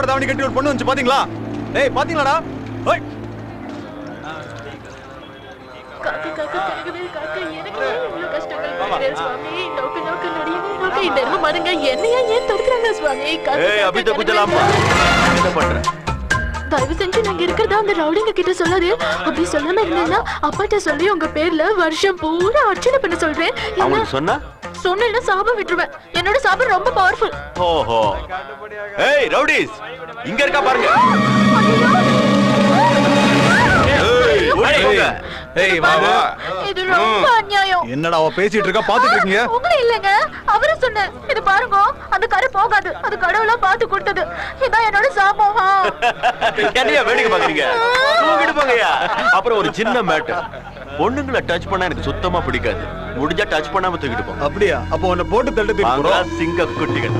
தாவணி கட்டி ஒரு பொண்ணு வந்து பாத்தீங்களா? ஏய் பாத்தீங்களாடா? ஓய் காக்கா காக்கா கரகவே காக்கா எனக்கு இவ்வளவு கஷ்டங்கள் படுறேன் சுவாமி. நோக்கு நோக்கு நடிங்க நோக்கு இந்த எருமை மாடுங்க என்னையா ஏன் தடுக்கறாங்க சுவாமி? ஏய் அபி தே குஜலாம்பா என்ன பண்ற? தயவு செஞ்சு நாங்க இருக்கிறதா அந்த ரவுடிங்க கிட்ட சொல்லாது. அப்படி சொல்லாம இருந்தேன்னா அப்பாட்ட சொல்லி உங்க பேர்ல வருஷம் பூரா அர்ச்சனை பண்ண சொல்றேன். அவங்க சொன்னா சொன்னா சாபம் விட்டுருவேன். என்னோட சாபம் ரொம்ப பவர்ஃபுல். ஓஹோ ஏய் ரவுடிஸ் இங்க இருக்கா பாருங்க. ஏய் வா வா. இது ரொம்ப அநியாயம். என்னடா அவ பேசிட்டு இருக்கா பாத்துட்டு இருக்கீங்க? உங்களே இல்லங்க அவரே சொன்ன. இது பாருங்க அந்த கரை போகாது. அது கடவுளா பார்த்து கொடுத்தது. இதான் என்னோட சாபம். என்னையா வேடிக்கை பாக்குறீங்க? தூக்கிட்டு போங்கயா. அப்புறம் ஒரு சின்ன மேட்டர். பொண்ணுங்களை டச் பண்ணா எனக்கு சுத்தமா பிடிக்காது. முடிஞ்சா டச் பண்ணாம தூக்கிட்டு போ. அப்படியா? அப்ப உன்னை போட்டு தள்ளிட்டு போறோம். சிங்க குட்டிகள்.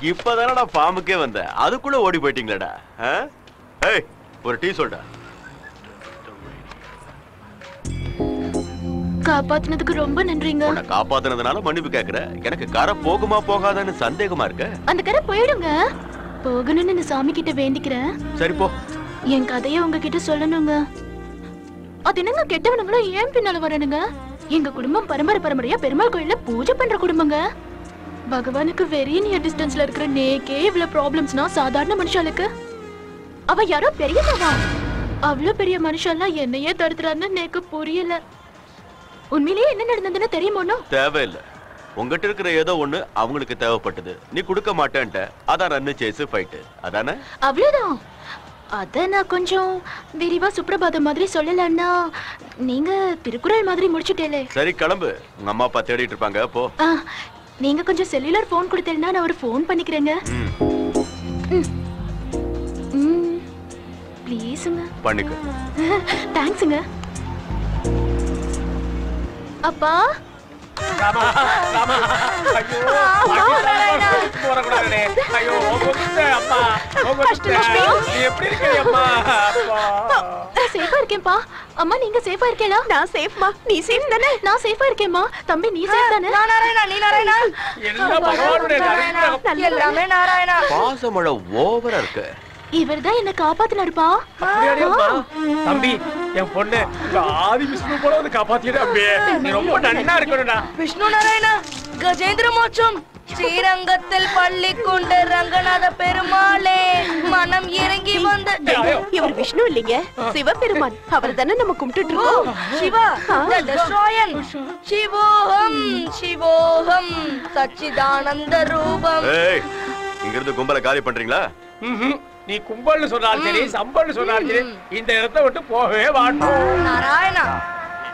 இப்பதானடா ஃபார்முக்கே வந்த, அதுக்குள்ள ஓடி போயிட்டீங்களடா. ஏய் ஒரு டீ சொல்டா. காப்பாத்துனதுக்கு ரொம்ப நன்றிங்க. உன்னை காப்பாத்துனதுனால மன்னிப்பு கேக்குற. எனக்கு கரை போகுமா போகாதான்னு சந்தேகமா இருக்க. அந்த கரை போயிடுங்க. போகணும்னு நான் சாமி கிட்ட வேண்டிக்கிறேன். சரி போ. என் கதையை உங்ககிட்ட சொல்லணுங்க. அது என்னங்க கெட்டவனுங்களும் ஏன் பின்னால வரணுங்க? எங்க குடும்பம் பரம்பரை பரம்பரையா பெருமாள் கோயில்ல பூஜை பண்ற குடும்பங்க. பகவானுக்கு வெரி நியர் டிஸ்டன்ஸ்ல இருக்கிற நேக்கே இவ்வளவு ப்ராப்ளம்ஸ்னா சாதாரண மனுஷாளுக்கு அவ யாரோ பெரியவா. அவ்வளவு பெரிய மனுஷாலாம் என்னையே தடுத்துறான்னு நேக்கு புரியல. உண்மையிலேயே என்ன நடந்ததுன்னு தெரியுமோனோ? தேவையில்லை. உங்ககிட்ட இருக்கிற ஏதோ ஒண்ணு அவங்களுக்கு தேவைப்பட்டது. நீ கொடுக்க மாட்டேன்ட்ட. அதான் ரன்னு சேஸ் ஃபைட். அதானே? அவ்வளவுதான். அத நான் கொஞ்சம் விரிவா சுப்ரபாதம் மாதிரி சொல்லலன்னா நீங்க திருக்குறள் மாதிரி முடிச்சிட்டேலே. சரி கிளம்பு. உங்க அம்மா அப்பா தேடிட்டு இருப்பாங்க போ. நீங்க கொஞ்சம் செல்லுலர் போன் கொடுத்தீங்கன்னா நான் ஒரு போன் பண்ணிக்கிறேங்க. ப்ளீஸ்ங்க. பண்ணிக்க. தேங்க்ஸ்ங்க. அப்பா ராமா ராமா ஐயோ போற கூடாதே. ஐயோ ஓகே அப்பா ஓகே. நீ எப்படி இருக்கீங்க அம்மா? அப்பா நான் சேஃபா இருக்கேன்ப்பா. அம்மா நீங்க சேஃபா இருக்கீங்களா? நான் சேஃப்மா. நீ சேஃப் தானே? நான் சேஃபா இருக்கேன்மா. தம்பி நீ சேஃப் தானே? நான் நாராயணா. நீ நாராயணா? எல்லாம் பகவானுடைய அருள். எல்லாமே நாராயணா. பாசமழை ஓவரா இருக்கு. இவர்தான் என்ன காப்பாத்தினாருப்பா. தம்பி என் பொண்ணு ஆதி விஷ்ணு போல வந்து காப்பாத்திடு. அம்பே நீ ரொம்ப நன்னா இருக்கணும்டா. விஷ்ணு நாராயணா கஜேந்திர மோட்சம் ஸ்ரீரங்கத்தில் பள்ளி கொண்ட ரங்கநாத பெருமாளே மனம் இறங்கி வந்து. இவர் விஷ்ணு இல்லைங்க, சிவபெருமான். அவர் தானே நம்ம கும்பிட்டு இருக்கோம். Siva the destroyer. சிவோகம் சிவோகம் சச்சிதானந்த ரூபம். ஏய் இங்க இருந்து கும்பல காலி பண்றீங்களா? நீ கும்பல்னு சொன்னாலும் சரி சம்பல்னு சொன்னாலும் சரி இந்த இடத்தை விட்டு போகவே மாட்டோம். நாராயணா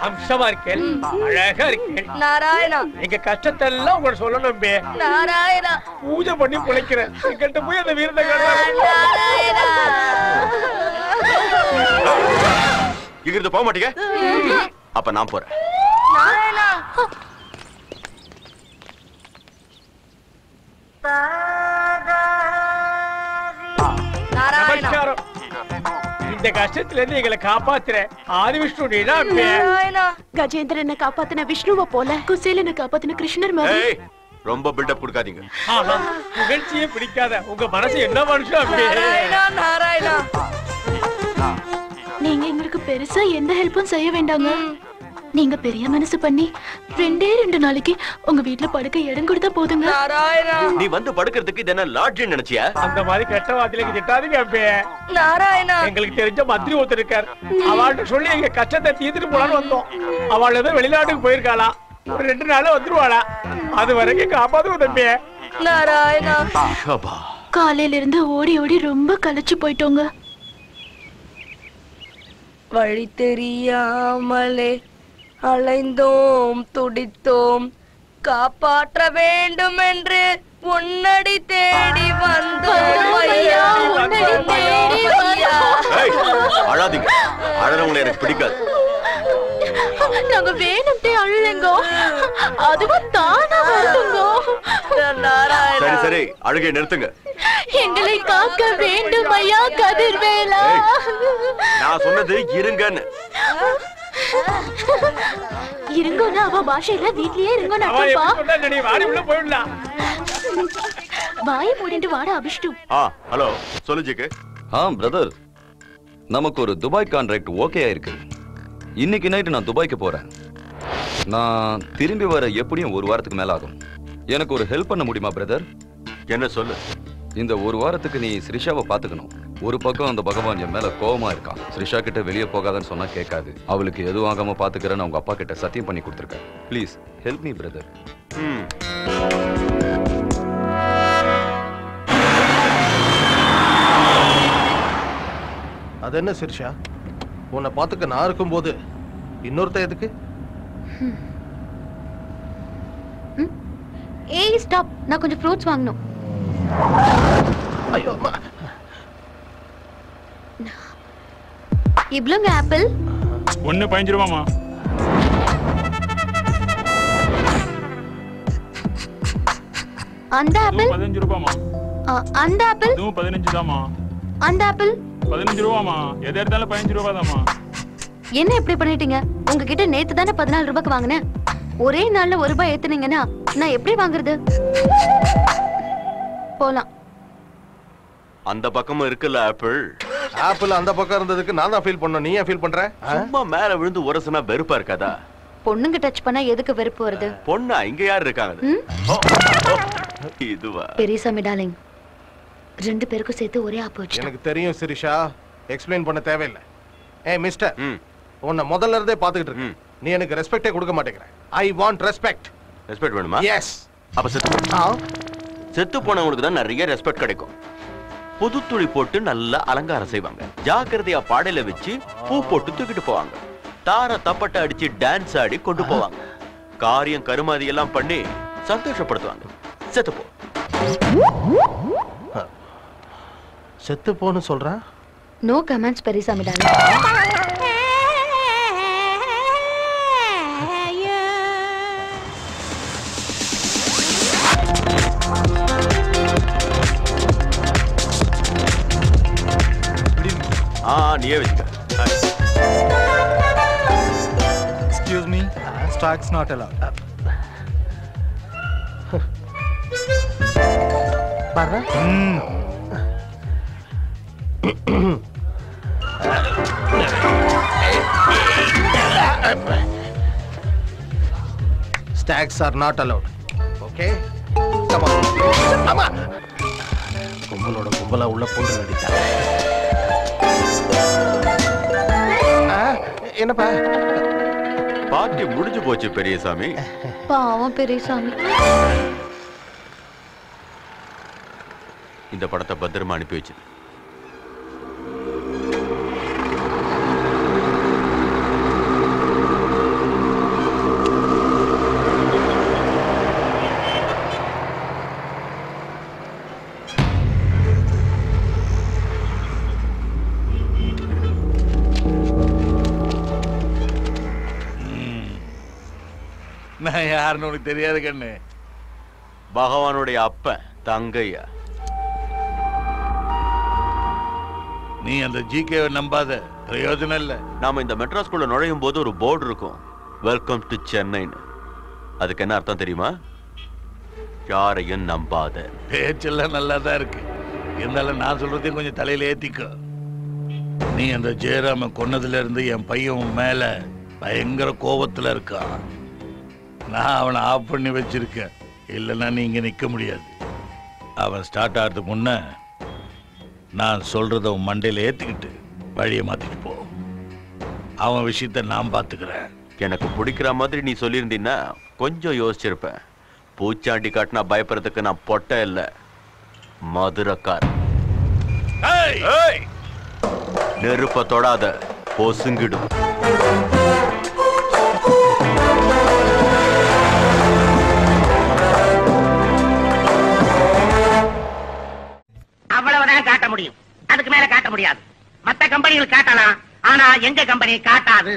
அம்சமா இருக்கேன், அழகா இருக்கேன். நாராயணா எங்க கஷ்டத்தை எல்லாம் உங்களை சொல்லணும். நாராயணா பூஜை பண்ணி பிழைக்கிறேன். எங்கிட்ட போய் அந்த வீரத்தை நாராயணா இங்க இருந்து போக மாட்டீங்க? அப்ப நான் போறேன். நாராயணா நமஸ்காரம். இந்த கஷ்டத்துல இருந்து எங்களை காப்பாத்துற ஆதி விஷ்ணு நீதான். கஜேந்திரனை காப்பாத்தின விஷ்ணுவை போல குசேலனை காப்பாத்தின கிருஷ்ணர் மாதிரி. ஏய் ரொம்ப பில்டப் கொடுக்காதீங்க. புகழ்ச்சியே பிடிக்காத உங்க மனசு என்ன மனுஷன்? நாராயணா நீங்க எங்களுக்கு பெருசா எந்த ஹெல்ப்பும் செய்ய வேண்டாங்க. நீங்க பெரிய மனசு பண்ணி 2 நாளைக்கு உங்க வீட்ல படுக்க இடம் கொடுத்தா போதுங்க. நாராயணா நீ வந்து படுக்கிறதுக்கு இது என்ன லாட்ஜ் நினைச்சியா? அந்த மாதிரி கெட்ட வார்த்தையில திட்டாதீங்க. நாராயணா எங்களுக்கு தெரிஞ்ச மந்திரி ஒருத்தர் இருக்கார். அவள்கிட்ட சொல்லி எங்க கஷ்டத்தை தீர்த்துட்டு போலான்னு வந்தோம். அவள் ஏதோ வெளிநாட்டுக்கு போயிருக்காளா, ஒரு 2 நாள் வந்துருவாளா. அது வரைக்கும் காப்பாத்துவோம் தம்பி. நாராயணா காலையில இருந்து ஓடி ஓடி ரொம்ப களைச்சு போயிட்டோங்க. வழி தெரியாமலே அலைந்தோம் துடித்தோம், காப்பாற்ற வேண்டும் என்று உன்னடி தேடி வந்தோம் ஐயா, உன்னடி தேடி வந்தோம். அழாதீங்க, அழறவங்களை எனக்கு பிடிக்காது. நாங்க வேணும்ட்டே அழுங்க, அதுவும் தானா வருதுங்க. சரி சரி, அழுகை நிறுத்துங்க. எங்களை காக்க வேண்டும் ஐயா கதிர்வேலா. நான் சொன்னது இருங்கன்னு. இருங்கன்னு அவ பாஷையில வீட்லயே இருங்கன்னு அர்த்தம்ப்பா. வாயை மூடிட்டு வாட அபிஷ்டு. ஹலோ சொல்லு ஜிக்கு. பிரதர், நமக்கு ஒரு துபாய் கான்ட்ராக்ட் ஓகே ஆயிருக்கு. இன்னைக்கு நைட்டு நான் துபாய்க்கு போறேன். நான் திரும்பி வர எப்படியும் ஒரு வாரத்துக்கு மேல ஆகும். எனக்கு ஒரு ஹெல்ப் பண்ண முடியுமா பிரதர்? என்ன சொல்லு. இந்த ஒரு வாரத்துக்கு நீ ஸ்ரிஷாவை பாத்துக்கணும். ஒரு பக்கம் அந்த பகவான் என் மேல கோவமா இருக்கான். ஸ்ரிஷா கிட்ட வெளியே போகாதன்னு சொன்னா கேட்காது. அவளுக்கு எதுவும் ஆகாம பாத்துக்கிறேன்னு அவங்க அப்பா கிட்ட சத்தியம் பண்ணி கொடுத்துருக்கேன். Please help me brother. அது என்ன ஸ்ரிஷா, உன்னை பாத்துக்க நான் இருக்கும் போது இன்னொருத்த எதுக்கு? ஏய் ஸ்டாப், நான் கொஞ்சம் ஃப்ரூட்ஸ் வாங்கணும். ஐயோ அம்மா. இவ்வளோங்க ஆப்பிள்? 1.15 ரூபாமா. அந்த ஆப்பிள் 15 ரூபாமா. அந்த ஆப்பிள் 15 தாமா. அந்த ஆப்பிள் 15 ரூபாமா. எதை எடுத்தாலும் 15 ரூபா தாமா. என்ன இப்படி பண்ணிட்டீங்க? உங்ககிட்ட நேத்து தானே 14 ரூபாய்க்கு வாங்கினேன். ஒரே நாள்ல 1 ரூபாய் ஏத்துனீங்கன்னா நான் எப்படி வாங்குறது? போலாம். அந்த பக்கமும் இருக்குல்ல ஆப்பிள். ஆப்பிள் அந்த பக்கம் இருந்ததுக்கு நான் தான் ஃபீல் பண்ணணும். நீ ஏன் ஃபீல் பண்ற? சும்மா மேல விழுந்து உரசுனா வெறுப்பா இருக்காதா? பொண்ணுங்க டச் பண்ணா எதுக்கு வெறுப்பு வருது? பொண்ணா? இங்க யார் இருக்காங்க? இதுவா? பெரியசாமி டார்லிங், 2 பேருக்கும் சேர்த்து ஒரே ஆப் வச்சு. எனக்கு தெரியும் சிரிஷா, எக்ஸ்பிளைன் பண்ண தேவையில்லை. ஏய் மிஸ்டர், உன்னை முதல்ல இருந்தே பாத்துக்கிட்டு இருக்கேன். நீ எனக்கு ரெஸ்பெக்டே கொடுக்க மாட்டேங்கிற. I want respect. ரெஸ்பெக்ட் வேணுமா? எஸ். அப்ப செத்து போனவங்களுக்கு தான் நிறைய ரெஸ்பெக்ட் கிடைக்கும். புது துணி போட்டு நல்லா அலங்காரம் செய்வாங்க. ஜாக்கிரதையா பாடையில வச்சு பூ போட்டு தூக்கிட்டு போவாங்க. தார தப்பட்டை அடிச்சு டான்ஸ் ஆடி கொண்டு போவாங்க. காரியம் கருமாதி எல்லாம் பண்ணி சந்தோஷப்படுத்துவாங்க. செத்துப்போ. செத்துப்போன்னு சொல்றேன். No comments Periyasamy darling. நீயே வச்சுக்க. Excuse me, stocks not allowed. பாரு. Stocks are not allowed. Okay? Come on. Come on. கும்பலோட கும்பலா உள்ள போட்டு நடித்தாங்க. என்னப்பா? பார்ட்டி முடிஞ்சு போச்சு பெரியசாமி. பாவம் பெரியசாமி. இந்த படத்தை பத்திரமா அனுப்பி வச்சு. நான் யாருன்னு உனக்கு தெரியாது கண்ணு. பகவானுடைய அப்பன் தங்கையா. நீ அந்த ஜிகேவை நம்பாத, பிரயோஜனம் இல்ல. நாம இந்த மெட்ராஸ்குள்ள நுழையும் போது ஒரு போர்டு இருக்கும், வெல்கம் டு சென்னைன்னு. அதுக்கு என்ன அர்த்தம் தெரியுமா? யாரையும் நம்பாத. பேச்செல்லாம் நல்லா தான் இருக்கு. இருந்தாலும் நான் சொல்றதையும் கொஞ்சம் தலையில ஏத்திக்கோ. நீ அந்த ஜெயராம கொன்னதுல இருந்து என் பையன் மேல பயங்கர கோபத்துல இருக்கான். நான் அவனை ஆஃப் பண்ணி வச்சிருக்கேன். இல்லைன்னா நீ இங்க நிக்க முடியாது. அவன் ஸ்டார்ட் ஆகிறதுக்கு முன்ன நான் சொல்றத உன் மண்டையில ஏத்திக்கிட்டு வழியை மாத்திட்டு போ. அவன் விஷயத்த நான் பாத்துக்கிறேன். எனக்கு பிடிக்கிற மாதிரி நீ சொல்லியிருந்தீன்னா கொஞ்சம் யோசிச்சிருப்பேன். பூச்சாண்டி காட்டினா பயப்படுறதுக்கு நான் பொட்டை இல்ல, மதுரக்கார். நெருப்ப தொடாத, பொசுங்கிடும். அவ்வளவுதான் காட்ட முடியும், அதுக்கு மேல காட்ட முடியாது. மத்த கம்பெனிகள் காட்டலாம், ஆனா எங்க கம்பெனி காட்டாது.